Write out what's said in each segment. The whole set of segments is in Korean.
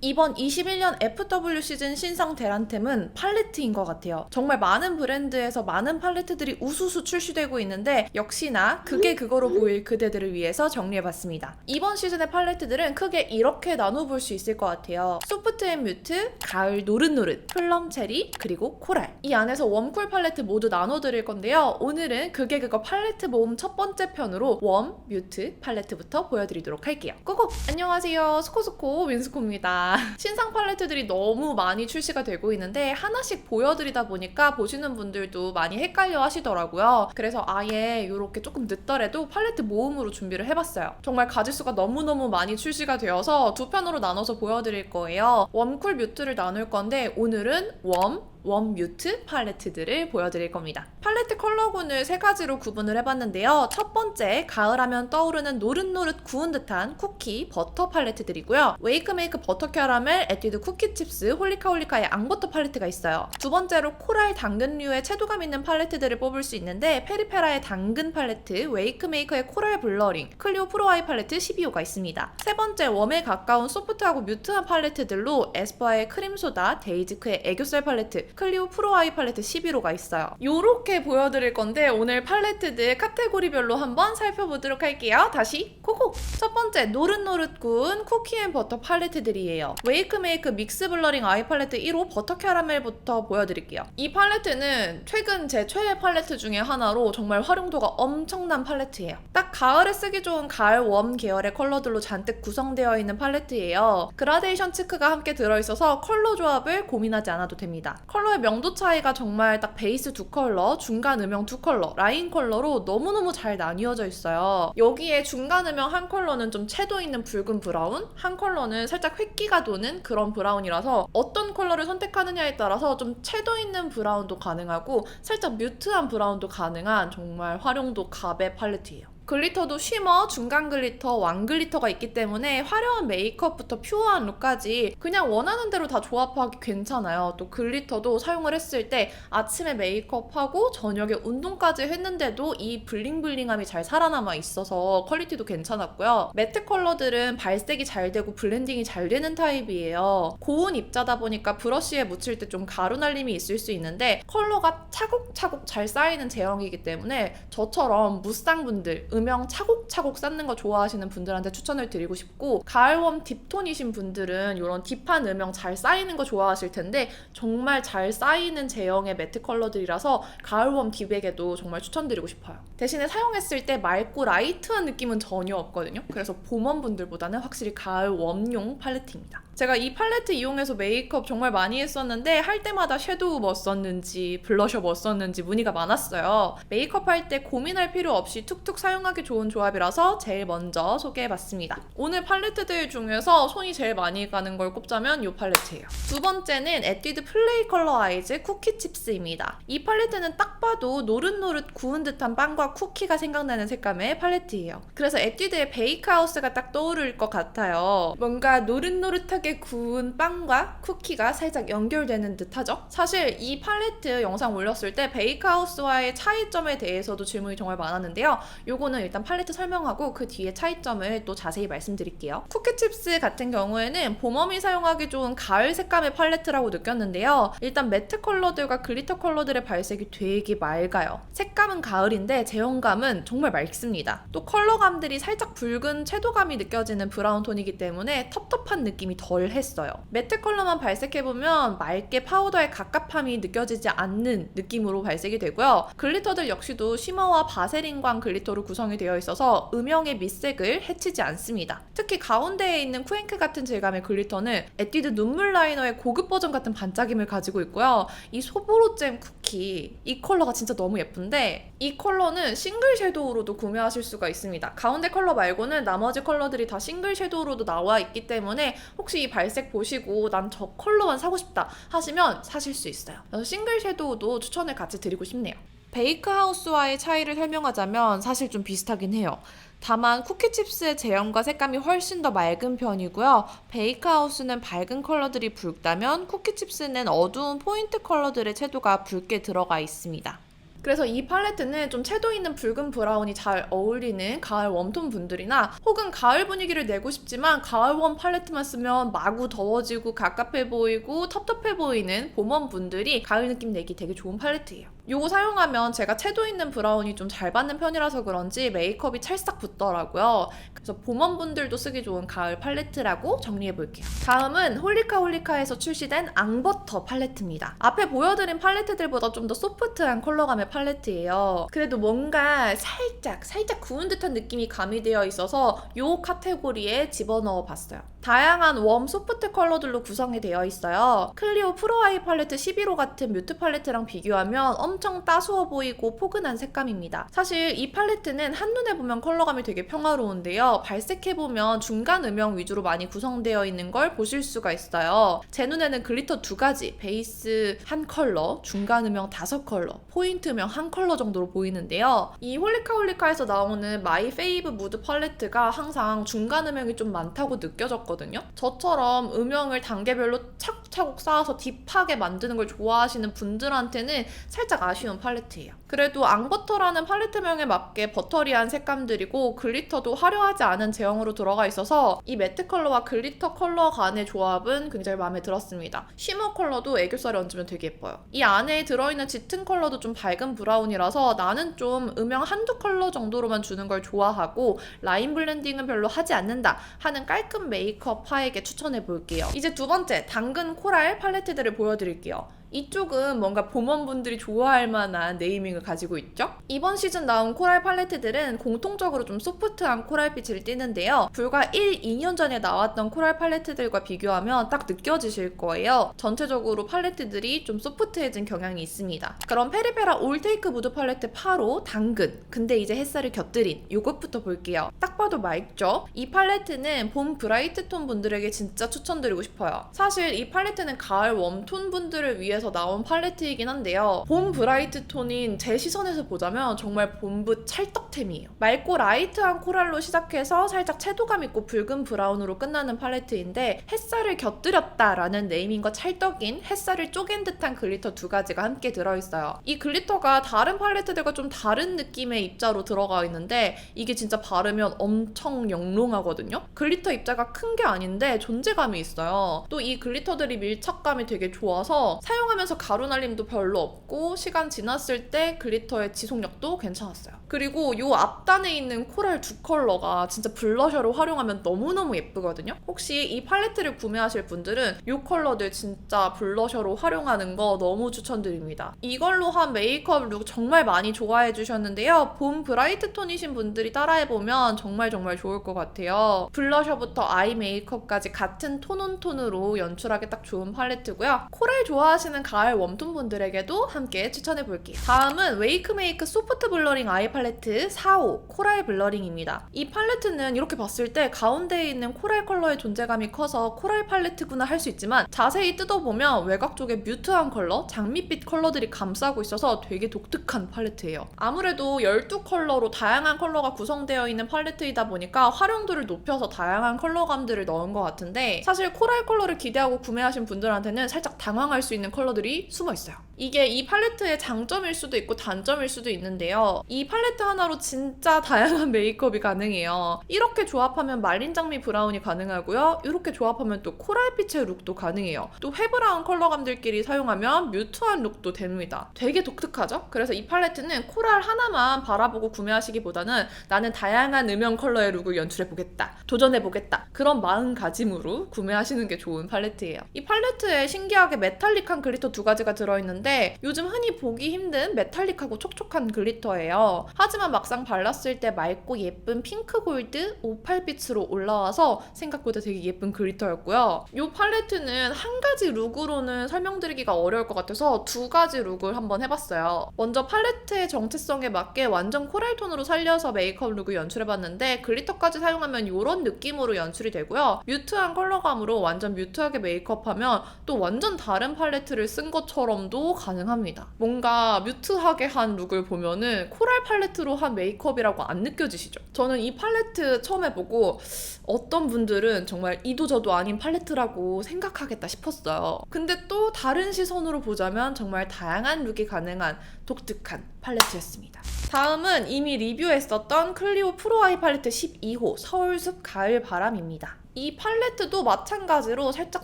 이번 21년 FW 시즌 신상 대란템은 팔레트인 것 같아요. 정말 많은 브랜드에서 많은 팔레트들이 우수수 출시되고 있는데 역시나 그게 그거로 보일 그대들을 위해서 정리해봤습니다. 이번 시즌의 팔레트들은 크게 이렇게 나눠볼 수 있을 것 같아요. 소프트 앤 뮤트, 가을 노릇노릇, 플럼 체리, 그리고 코랄. 이 안에서 웜쿨 팔레트 모두 나눠드릴 건데요. 오늘은 그게 그거 팔레트 모음 첫 번째 편으로 웜, 뮤트 팔레트부터 보여드리도록 할게요. 고고! 안녕하세요. 스코스코 민스코입니다. 신상 팔레트들이 너무 많이 출시가 되고 있는데 하나씩 보여드리다 보니까 보시는 분들도 많이 헷갈려 하시더라고요. 그래서 아예 이렇게 조금 늦더라도 팔레트 모음으로 준비를 해봤어요. 정말 가짓수가 너무너무 많이 출시가 되어서 두 편으로 나눠서 보여드릴 거예요. 웜쿨 뮤트를 나눌 건데 오늘은 웜 뮤트 팔레트들을 보여드릴 겁니다. 팔레트 컬러군을 세 가지로 구분을 해봤는데요. 첫 번째, 가을하면 떠오르는 노릇노릇 구운 듯한 쿠키, 버터 팔레트들이고요. 웨이크메이크 버터 캐러멜, 에뛰드 쿠키 칩스, 홀리카홀리카의 앙버터 팔레트가 있어요. 두 번째로 코랄 당근류의 채도감 있는 팔레트들을 뽑을 수 있는데 페리페라의 당근 팔레트, 웨이크메이커의 코랄 블러링, 클리오 프로아이 팔레트 12호가 있습니다. 세 번째, 웜에 가까운 소프트하고 뮤트한 팔레트들로 에스쁘아의 크림소다, 데이지크의 애교살 팔레트, 클리오 프로아이 팔레트 11호가 있어요. 요렇게 보여드릴 건데 오늘 팔레트들 카테고리별로 한번 살펴보도록 할게요. 다시 고고! 첫 번째, 노릇노릇군 쿠키 앤 버터 팔레트들이에요. 웨이크메이크 믹스 블러링 아이 팔레트 1호 버터 캐러멜부터 보여드릴게요. 이 팔레트는 최근 제 최애 팔레트 중에 하나로 정말 활용도가 엄청난 팔레트예요. 딱 가을에 쓰기 좋은 가을 웜 계열의 컬러들로 잔뜩 구성되어 있는 팔레트예요. 그라데이션 치크가 함께 들어있어서 컬러 조합을 고민하지 않아도 됩니다. 컬러의 명도 차이가 정말 딱 베이스 두 컬러, 중간 음영 두 컬러, 라인 컬러로 너무너무 잘 나뉘어져 있어요. 여기에 중간 음영 한 컬러는 좀 채도 있는 붉은 브라운, 한 컬러는 살짝 획기가 도는 그런 브라운이라서 어떤 컬러를 선택하느냐에 따라서 좀 채도 있는 브라운도 가능하고 살짝 뮤트한 브라운도 가능한 정말 활용도 갑의 팔레트예요. 글리터도 쉬머, 중간 글리터, 왕 글리터가 있기 때문에 화려한 메이크업부터 퓨어한 룩까지 그냥 원하는 대로 다 조합하기 괜찮아요. 또 글리터도 사용을 했을 때 아침에 메이크업하고 저녁에 운동까지 했는데도 이 블링블링함이 잘 살아남아 있어서 퀄리티도 괜찮았고요. 매트 컬러들은 발색이 잘 되고 블렌딩이 잘 되는 타입이에요. 고운 입자다 보니까 브러쉬에 묻힐 때 좀 가루 날림이 있을 수 있는데 컬러가 차곡차곡 잘 쌓이는 제형이기 때문에 저처럼 무쌍분들 음영 차곡차곡 쌓는 거 좋아하시는 분들한테 추천을 드리고 싶고, 가을웜 딥톤이신 분들은 이런 딥한 음영 잘 쌓이는 거 좋아하실 텐데 정말 잘 쌓이는 제형의 매트 컬러들이라서 가을웜 딥에게도 정말 추천드리고 싶어요. 대신에 사용했을 때 맑고 라이트한 느낌은 전혀 없거든요. 그래서 봄웜 분들보다는 확실히 가을웜용 팔레트입니다. 제가 이 팔레트 이용해서 메이크업 정말 많이 했었는데 할 때마다 섀도우 뭐 썼는지 블러셔 뭐 썼는지 문의가 많았어요. 메이크업 할 때 고민할 필요 없이 툭툭 사용하기 좋은 조합이라서 제일 먼저 소개해봤습니다. 오늘 팔레트들 중에서 손이 제일 많이 가는 걸 꼽자면 이 팔레트예요. 두 번째는 에뛰드 플레이 컬러 아이즈 쿠키 칩스입니다. 이 팔레트는 딱 봐도 노릇노릇 구운 듯한 빵과 쿠키가 생각나는 색감의 팔레트예요. 그래서 에뛰드의 베이크하우스가 딱 떠오를 것 같아요. 뭔가 노릇노릇하게 구운 빵과 쿠키가 살짝 연결되는 듯 하죠? 사실 이 팔레트 영상 올렸을 때 베이크하우스와의 차이점에 대해서도 질문이 정말 많았는데요. 요거는 일단 팔레트 설명하고 그 뒤에 차이점을 또 자세히 말씀드릴게요. 쿠키칩스 같은 경우에는 봄웜이 사용하기 좋은 가을 색감의 팔레트라고 느꼈는데요. 일단 매트 컬러들과 글리터 컬러들의 발색이 되게 맑아요. 색감은 가을인데 제형감은 정말 맑습니다. 또 컬러감들이 살짝 붉은 채도감이 느껴지는 브라운 톤이기 때문에 텁텁한 느낌이 덜 했어요. 매트 컬러만 발색해보면 맑게 파우더의 갑갑함이 느껴지지 않는 느낌으로 발색이 되고요. 글리터들 역시도 쉬머와 바세린광 글리터로 구성이 되어 있어서 음영의 밑색을 해치지 않습니다. 특히 가운데에 있는 쿠앤크 같은 질감의 글리터는 에뛰드 눈물 라이너의 고급 버전 같은 반짝임을 가지고 있고요. 이 소보로잼 쿠키, 이 컬러가 진짜 너무 예쁜데 이 컬러는 싱글 섀도우로도 구매하실 수가 있습니다. 가운데 컬러 말고는 나머지 컬러들이 다 싱글 섀도우로도 나와 있기 때문에 혹시 이 발색 보시고 난 저 컬러만 사고 싶다 하시면 사실 수 있어요. 그래서 싱글 섀도우도 추천을 같이 드리고 싶네요. 베이크하우스와의 차이를 설명하자면 사실 좀 비슷하긴 해요. 다만 쿠키칩스의 제형과 색감이 훨씬 더 맑은 편이고요. 베이크하우스는 밝은 컬러들이 붉다면 쿠키칩스는 어두운 포인트 컬러들의 채도가 붉게 들어가 있습니다. 그래서 이 팔레트는 좀 채도 있는 붉은 브라운이 잘 어울리는 가을 웜톤 분들이나 혹은 가을 분위기를 내고 싶지만 가을 웜 팔레트만 쓰면 마구 더워지고 갑갑해 보이고 텁텁해 보이는 봄웜 분들이 가을 느낌 내기 되게 좋은 팔레트예요. 요거 사용하면 제가 채도 있는 브라운이 좀 잘 받는 편이라서 그런지 메이크업이 찰싹 붙더라고요. 그래서 봄웜 분들도 쓰기 좋은 가을 팔레트라고 정리해볼게요. 다음은 홀리카홀리카에서 출시된 앙버터 팔레트입니다. 앞에 보여드린 팔레트들보다 좀 더 소프트한 컬러감의 팔레트예요. 그래도 뭔가 살짝 구운 듯한 느낌이 가미되어 있어서 요 카테고리에 집어넣어 봤어요. 다양한 웜 소프트 컬러들로 구성이 되어 있어요. 클리오 프로아이 팔레트 11호 같은 뮤트 팔레트랑 비교하면 엄청 따스워 보이고 포근한 색감입니다. 사실 이 팔레트는 한눈에 보면 컬러감이 되게 평화로운데요. 발색해보면 중간 음영 위주로 많이 구성되어 있는 걸 보실 수가 있어요. 제 눈에는 글리터 2가지, 베이스 1컬러, 중간 음영 5컬러, 포인트 음영 1컬러 정도로 보이는데요. 이 홀리카홀리카에서 나오는 마이 페이브 무드 팔레트가 항상 중간 음영이 좀 많다고 느껴졌거든요. 저처럼 음영을 단계별로 차곡차곡 쌓아서 딥하게 만드는 걸 좋아하시는 분들한테는 살짝 아쉬운 팔레트예요. 그래도 앙버터라는 팔레트명에 맞게 버터리한 색감들이고 글리터도 화려하지 않은 제형으로 들어가 있어서 이 매트 컬러와 글리터 컬러 간의 조합은 굉장히 마음에 들었습니다. 쉬머 컬러도 애교살에 얹으면 되게 예뻐요. 이 안에 들어있는 짙은 컬러도 좀 밝은 브라운이라서 나는 좀 음영 한두 컬러 정도로만 주는 걸 좋아하고 라인 블렌딩은 별로 하지 않는다 하는 깔끔 메이크업 파에게 추천해 볼게요. 이제 두 번째 당근 코랄 팔레트들을 보여드릴게요. 이쪽은 뭔가 봄원분들이 좋아할 만한 네이밍을 가지고 있죠? 이번 시즌 나온 코랄 팔레트들은 공통적으로 좀 소프트한 코랄빛을 띠는데요. 불과 1, 2년 전에 나왔던 코랄 팔레트들과 비교하면 딱 느껴지실 거예요. 전체적으로 팔레트들이 좀 소프트해진 경향이 있습니다. 그럼 페리페라 올테이크 무드 팔레트 8호 당근. 근데 이제 햇살을 곁들인 요것부터 볼게요. 딱 봐도 맑죠? 이 팔레트는 봄 브라이트 톤 분들에게 진짜 추천드리고 싶어요. 사실 이 팔레트는 가을 웜톤 분들을 위해서 나온 팔레트이긴 한데요. 봄 브라이트 톤인 제 시선에서 보자면 정말 봄붓 찰떡템이에요. 맑고 라이트한 코랄로 시작해서 살짝 채도감 있고 붉은 브라운으로 끝나는 팔레트인데 햇살을 곁들였다라는 네이밍과 찰떡인 햇살을 쪼갠 듯한 글리터 2가지가 함께 들어있어요. 이 글리터가 다른 팔레트들과 좀 다른 느낌의 입자로 들어가 있는데 이게 진짜 바르면 엄청 영롱하거든요. 글리터 입자가 큰 게 아닌데 존재감이 있어요. 또 이 글리터들이 밀착감이 되게 좋아서 사용하면서 가루 날림도 별로 없고 시간 지났을 때 글리터의 지속력도 괜찮았어요. 그리고 이 앞단에 있는 코랄 2컬러가 진짜 블러셔로 활용하면 너무너무 예쁘거든요. 혹시 이 팔레트를 구매하실 분들은 이 컬러들 진짜 블러셔로 활용하는 거 너무 추천드립니다. 이걸로 한 메이크업 룩 정말 많이 좋아해 주셨는데요. 봄 브라이트 톤이신 분들이 따라해보면 정말 좋을 것 같아요. 블러셔부터 아이 메이크업까지 같은 톤온톤으로 연출하기 딱 좋은 팔레트고요. 코랄 좋아하시는 가을 웜톤 분들에게도 함께 추천해볼게요. 다음은 웨이크메이크 소프트 블러링 아이 팔레트 4호 코랄 블러링입니다. 이 팔레트는 이렇게 봤을 때 가운데에 있는 코랄 컬러의 존재감이 커서 코랄 팔레트구나 할 수 있지만 자세히 뜯어보면 외곽 쪽에 뮤트한 컬러, 장밋빛 컬러들이 감싸고 있어서 되게 독특한 팔레트예요. 아무래도 12컬러로 다양한 컬러가 구성되어 있는 팔레트이다 보니까 활용도를 높여서 다양한 컬러감들을 넣은 것 같은데 사실 코랄 컬러를 기대하고 구매하신 분들한테는 살짝 당황할 수 있는 컬러들이 숨어 있어요. 이게 이 팔레트의 장점일 수도 있고 단점일 수도 있는데요. 이 팔레트 하나로 진짜 다양한 메이크업이 가능해요. 이렇게 조합하면 말린 장미 브라운이 가능하고요. 이렇게 조합하면 또 코랄빛의 룩도 가능해요. 또 회브라운 컬러감들끼리 사용하면 뮤트한 룩도 됩니다. 되게 독특하죠? 그래서 이 팔레트는 코랄 하나만 바라보고 구매하시기보다는 나는 다양한 음영 컬러의 룩을 연출해보겠다, 도전해보겠다 그런 마음가짐으로 구매하시는 게 좋은 팔레트예요. 이 팔레트에 신기하게 메탈릭한 글리터 2가지가 들어있는데 요즘 흔히 보기 힘든 메탈릭하고 촉촉한 글리터예요. 하지만 막상 발랐을 때 맑고 예쁜 핑크 골드 오팔빛으로 올라와서 생각보다 되게 예쁜 글리터였고요. 이 팔레트는 한 가지 룩으로는 설명드리기가 어려울 것 같아서 2가지 룩을 한번 해봤어요. 먼저 팔레트의 정체성에 맞게 완전 코랄 톤으로 살려서 메이크업 룩을 연출해봤는데 글리터까지 사용하면 이런 느낌으로 연출이 되고요. 뮤트한 컬러감으로 완전 뮤트하게 메이크업하면 또 완전 다른 팔레트를 쓴 것처럼도 뮤트도 가능합니다. 뭔가 뮤트하게 한 룩을 보면은 코랄 팔레트로 한 메이크업이라고 안 느껴지시죠? 저는 이 팔레트 처음에 보고 어떤 분들은 정말 이도저도 아닌 팔레트라고 생각하겠다 싶었어요. 근데 또 다른 시선으로 보자면 정말 다양한 룩이 가능한 독특한 팔레트였습니다. 다음은 이미 리뷰했었던 클리오 프로 아이 팔레트 12호 서울숲 가을 바람입니다. 이 팔레트도 마찬가지로 살짝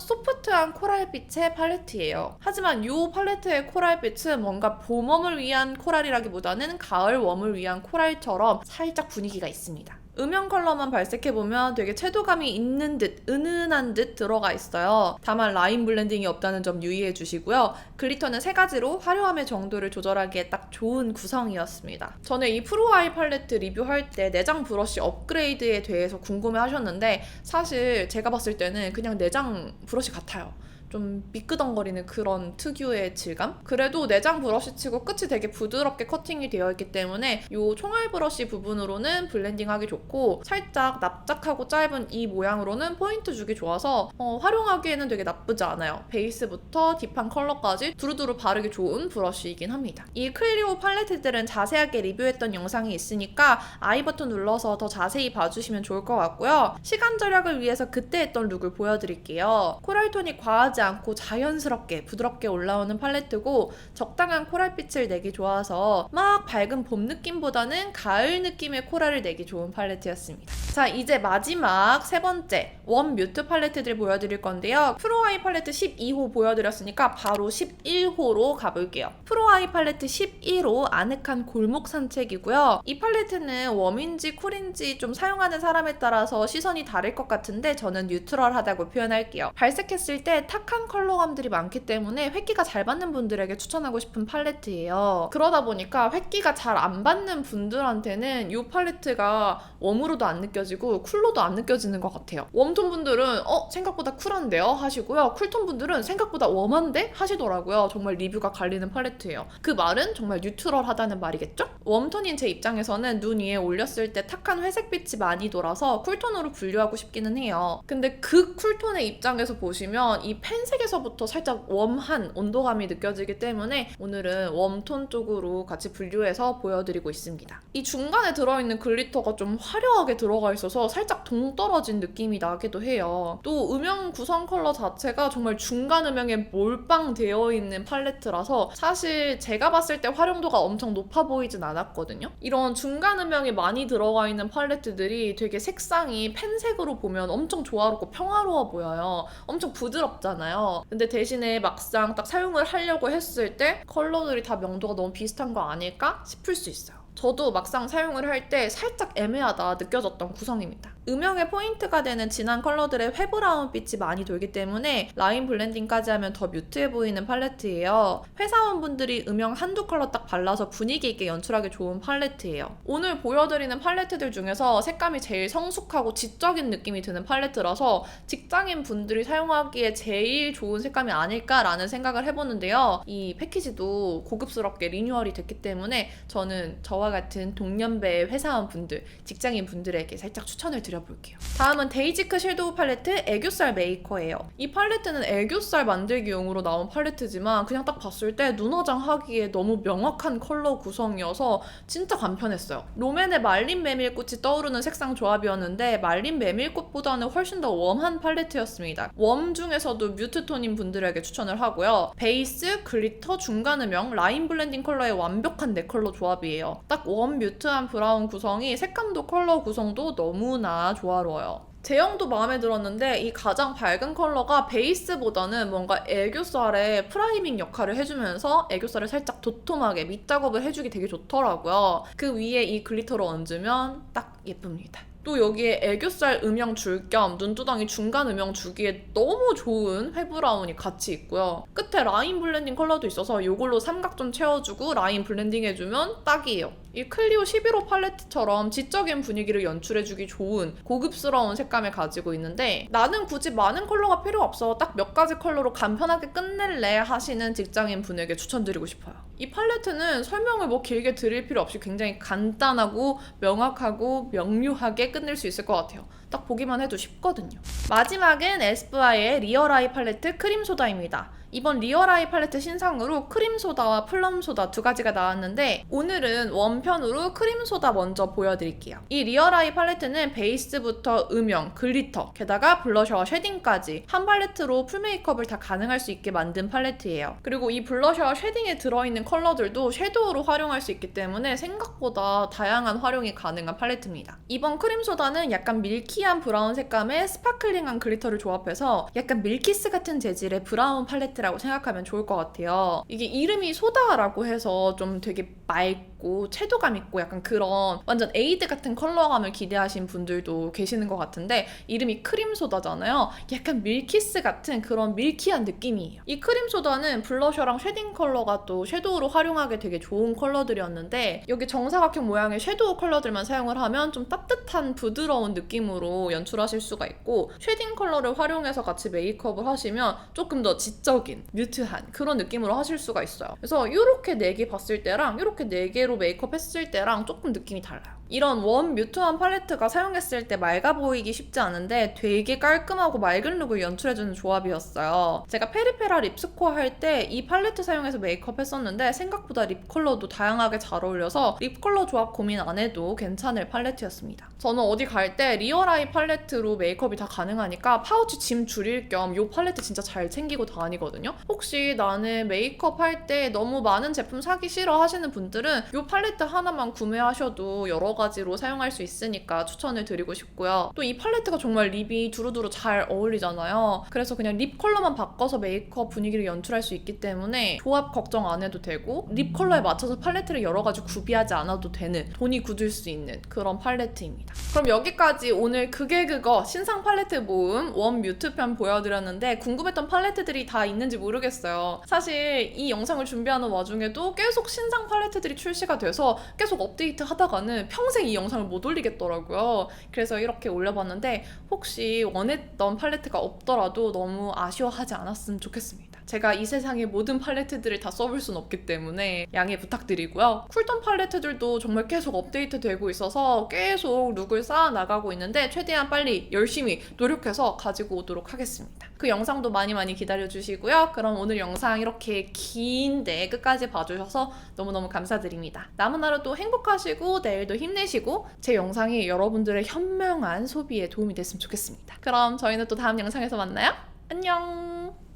소프트한 코랄빛의 팔레트예요. 하지만 이 팔레트의 코랄빛은 뭔가 봄웜을 위한 코랄이라기보다는 가을웜을 위한 코랄처럼 살짝 분위기가 있습니다. 음영 컬러만 발색해보면 되게 채도감이 있는 듯 은은한 듯 들어가 있어요. 다만 라인 블렌딩이 없다는 점 유의해 주시고요. 글리터는 3가지로 화려함의 정도를 조절하기에 딱 좋은 구성이었습니다. 저는 이 프로 아이 팔레트 리뷰할 때 내장 브러쉬 업그레이드에 대해서 궁금해 하셨는데 사실 제가 봤을 때는 그냥 내장 브러쉬 같아요. 좀 미끄덩거리는 그런 특유의 질감? 그래도 내장 브러쉬 치고 끝이 되게 부드럽게 커팅이 되어 있기 때문에 이 총알 브러쉬 부분으로는 블렌딩하기 좋고 살짝 납작하고 짧은 이 모양으로는 포인트 주기 좋아서 활용하기에는 되게 나쁘지 않아요. 베이스부터 딥한 컬러까지 두루두루 바르기 좋은 브러쉬이긴 합니다. 이 클리오 팔레트들은 자세하게 리뷰했던 영상이 있으니까 아이 버튼 눌러서 더 자세히 봐주시면 좋을 것 같고요. 시간 절약을 위해서 그때 했던 룩을 보여드릴게요. 코랄톤이 과하지 않고 자연스럽게 부드럽게 올라오는 팔레트고 적당한 코랄빛을 내기 좋아서 막 밝은 봄 느낌보다는 가을 느낌의 코랄을 내기 좋은 팔레트였습니다. 자, 이제 마지막 세 번째 웜 뮤트 팔레트들 보여드릴 건데요. 프로아이 팔레트 12호 보여드렸으니까 바로 11호로 가볼게요. 프로아이 팔레트 11호 아늑한 골목 산책이고요. 이 팔레트는 웜인지 쿨인지 좀 사용하는 사람에 따라서 시선이 다를 것 같은데 저는 뉴트럴하다고 표현할게요. 발색했을 때 탁한 컬러감들이 많기 때문에 획기가 잘 받는 분들에게 추천하고 싶은 팔레트예요. 그러다 보니까 획기가 잘 안 받는 분들한테는 이 팔레트가 웜으로도 안 느껴지고 쿨로도 안 느껴지는 것 같아요. 웜톤 분들은 생각보다 쿨한데요? 하시고요. 쿨톤 분들은 생각보다 웜한데? 하시더라고요. 정말 리뷰가 갈리는 팔레트예요. 그 말은 정말 뉴트럴하다는 말이겠죠? 웜톤인 제 입장에서는 눈 위에 올렸을 때 탁한 회색빛이 많이 돌아서 쿨톤으로 분류하고 싶기는 해요. 근데 그 쿨톤의 입장에서 보시면 이 펜색에서부터 살짝 웜한 온도감이 느껴지기 때문에 오늘은 웜톤 쪽으로 같이 분류해서 보여드리고 있습니다. 이 중간에 들어있는 글리터가 좀 화려하게 들어가 있어서 살짝 동떨어진 느낌이 나기도 해요. 또 음영 구성 컬러 자체가 정말 중간 음영에 몰빵되어 있는 팔레트라서 사실 제가 봤을 때 활용도가 엄청 높아 보이진 않았거든요. 이런 중간 음영이 많이 들어가 있는 팔레트들이 되게 색상이 펜색으로 보면 엄청 조화롭고 평화로워 보여요. 엄청 부드럽잖아요. 근데 대신에 막상 딱 사용을 하려고 했을 때 컬러들이 다 명도가 너무 비슷한 거 아닐까 싶을 수 있어요. 저도 막상 사용을 할 때 살짝 애매하다 느껴졌던 구성입니다. 음영의 포인트가 되는 진한 컬러들의 회브라운 빛이 많이 돌기 때문에 라인 블렌딩까지 하면 더 뮤트해 보이는 팔레트예요. 회사원분들이 음영 한두 컬러 딱 발라서 분위기 있게 연출하기 좋은 팔레트예요. 오늘 보여드리는 팔레트들 중에서 색감이 제일 성숙하고 지적인 느낌이 드는 팔레트라서 직장인 분들이 사용하기에 제일 좋은 색감이 아닐까라는 생각을 해보는데요. 이 패키지도 고급스럽게 리뉴얼이 됐기 때문에 저는 저와 같은 동년배의 회사원분들, 직장인분들에게 살짝 추천을 드려볼게요. 다음은 데이지크 섀도우 팔레트 애교살 메이커예요. 이 팔레트는 애교살 만들기용으로 나온 팔레트지만 그냥 딱 봤을 때 눈화장 하기에 너무 명확한 컬러 구성이어서 진짜 간편했어요. 롬앤의 말린 메밀꽃이 떠오르는 색상 조합이었는데 말린 메밀꽃보다는 훨씬 더 웜한 팔레트였습니다. 웜 중에서도 뮤트톤인 분들에게 추천을 하고요. 베이스, 글리터, 중간 음영, 라인 블렌딩 컬러의 완벽한 4컬러 조합이에요. 딱 웜 뮤트한 브라운 구성이 색감도 컬러 구성도 너무나 조화로워요. 제형도 마음에 들었는데 이 가장 밝은 컬러가 베이스보다는 뭔가 애교살에 프라이밍 역할을 해주면서 애교살을 살짝 도톰하게 밑작업을 해주기 되게 좋더라고요. 그 위에 이 글리터를 얹으면 딱 예쁩니다. 또 여기에 애교살 음영 줄 겸 눈두덩이 중간 음영 주기에 너무 좋은 회브라운이 같이 있고요. 끝에 라인 블렌딩 컬러도 있어서 이걸로 삼각존 채워주고 라인 블렌딩 해주면 딱이에요. 이 클리오 11호 팔레트처럼 지적인 분위기를 연출해주기 좋은 고급스러운 색감을 가지고 있는데 나는 굳이 많은 컬러가 필요 없어 딱 몇 가지 컬러로 간편하게 끝낼래 하시는 직장인 분에게 추천드리고 싶어요. 이 팔레트는 설명을 뭐 길게 드릴 필요 없이 굉장히 간단하고 명확하고 명료하게 끝낼 수 있을 것 같아요. 딱 보기만 해도 쉽거든요. 마지막은 에스쁘아의 리얼 아이 팔레트 크림 소다입니다. 이번 리얼 아이 팔레트 신상으로 크림 소다와 플럼 소다 두 가지가 나왔는데 오늘은 원편으로 크림 소다 먼저 보여드릴게요. 이 리얼 아이 팔레트는 베이스부터 음영, 글리터, 게다가 블러셔와 쉐딩까지 한 팔레트로 풀 메이크업을 다 가능할 수 있게 만든 팔레트예요. 그리고 이 블러셔와 쉐딩에 들어있는 컬러들도 섀도우로 활용할 수 있기 때문에 생각보다 다양한 활용이 가능한 팔레트입니다. 이번 크림 소다는 약간 밀키한 브라운 색감에 스파클링한 글리터를 조합해서 약간 밀키스 같은 재질의 브라운 팔레트 라고 생각하면 좋을 것 같아요. 이게 이름이 소다라고 해서 좀 되게 맑고 채도감 있고 약간 그런 완전 에이드 같은 컬러감을 기대하신 분들도 계시는 것 같은데 이름이 크림 소다잖아요. 약간 밀키스 같은 그런 밀키한 느낌이에요. 이 크림 소다는 블러셔랑 쉐딩 컬러가 또 섀도우로 활용하기 되게 좋은 컬러들이었는데 여기 정사각형 모양의 섀도우 컬러들만 사용을 하면 좀 따뜻한 부드러운 느낌으로 연출하실 수가 있고 쉐딩 컬러를 활용해서 같이 메이크업을 하시면 조금 더 지적인 뮤트한 그런 느낌으로 하실 수가 있어요. 그래서 이렇게 4개 봤을 때랑 이렇게 4개로 메이크업 했을 때랑 조금 느낌이 달라요. 이런 원 뮤트한 팔레트가 사용했을 때 맑아 보이기 쉽지 않은데 되게 깔끔하고 맑은 룩을 연출해주는 조합이었어요. 제가 페리페라 립스코어 할 때 이 팔레트 사용해서 메이크업 했었는데 생각보다 립 컬러도 다양하게 잘 어울려서 립 컬러 조합 고민 안 해도 괜찮을 팔레트였습니다. 저는 어디 갈 때 리얼 아이 팔레트로 메이크업이 다 가능하니까 파우치 짐 줄일 겸 이 팔레트 진짜 잘 챙기고 다니거든요. 혹시 나는 메이크업 할 때 너무 많은 제품 사기 싫어 하시는 분들은 이 팔레트 하나만 구매하셔도 여러 가지로 사용할 수 있으니까 추천을 드리고 싶고요. 또 이 팔레트가 정말 립이 두루두루 잘 어울리잖아요. 그래서 그냥 립 컬러만 바꿔서 메이크업 분위기를 연출할 수 있기 때문에 조합 걱정 안 해도 되고 립 컬러에 맞춰서 팔레트를 여러 가지 구비하지 않아도 되는 돈이 굳을 수 있는 그런 팔레트입니다. 그럼 여기까지 오늘 그게 그거 신상 팔레트 모음 원 뮤트 편 보여드렸는데 궁금했던 팔레트들이 다 있는지 모르겠어요. 사실 이 영상을 준비하는 와중에도 계속 신상 팔레트들이 출시가 돼서 계속 업데이트 하다가는 평생 이 영상을 못 올리겠더라고요. 그래서 이렇게 올려봤는데 혹시 원했던 팔레트가 없더라도 너무 아쉬워하지 않았으면 좋겠습니다. 제가 이 세상의 모든 팔레트들을 다 써볼 순 없기 때문에 양해 부탁드리고요. 쿨톤 팔레트들도 정말 계속 업데이트 되고 있어서 계속 룩을 쌓아 나가고 있는데 최대한 빨리 열심히 노력해서 가지고 오도록 하겠습니다. 그 영상도 많이 기다려주시고요. 그럼 오늘 영상 이렇게 긴데 끝까지 봐주셔서 너무너무 감사드립니다. 남은 하루도 행복하시고 내일도 힘내시고 제 영상이 여러분들의 현명한 소비에 도움이 됐으면 좋겠습니다. 그럼 저희는 또 다음 영상에서 만나요. 안녕!